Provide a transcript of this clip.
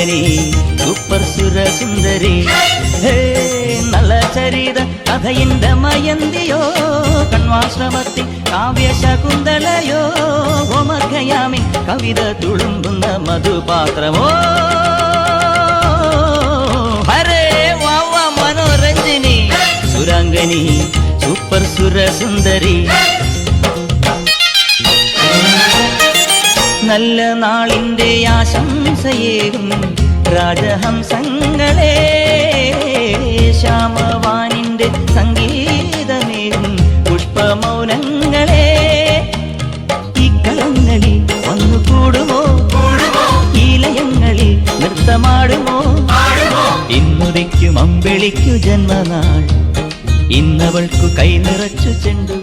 സുരംഗനി super സുരസുന്ദരി ഹേ നല്ല ചരിത കഥയിന്റെ മയന്തിയോ കണ്വാശ്രമത്തിൽ കാവ്യശകുന്തളയോ ഓമർഖയാമിൻ കവിത തുളുമ്പുന്ന മധുപാത്രമോ ഹരേ വാവ Manoranjini സുരംഗനി super സുരസുന്ദരി നല്ല നാളിന്റെ ആശംസയേകും രാജഹംസങ്ങളെ ശ്യാമവാനിന്റെ സംഗീതമേകും പുഷ്പമൗനങ്ങളെ ഈ കളങ്ങളിൽ വന്നു കൂടുമോ ഈ ലയങ്ങളിൽ നൃത്തമാടുമോ ഇന്നുദിക്കും അമ്പിളിക്കു ജന്മനാൾ ഇന്നവൾക്കു കൈ നിറച്ചു ചെണ്ടു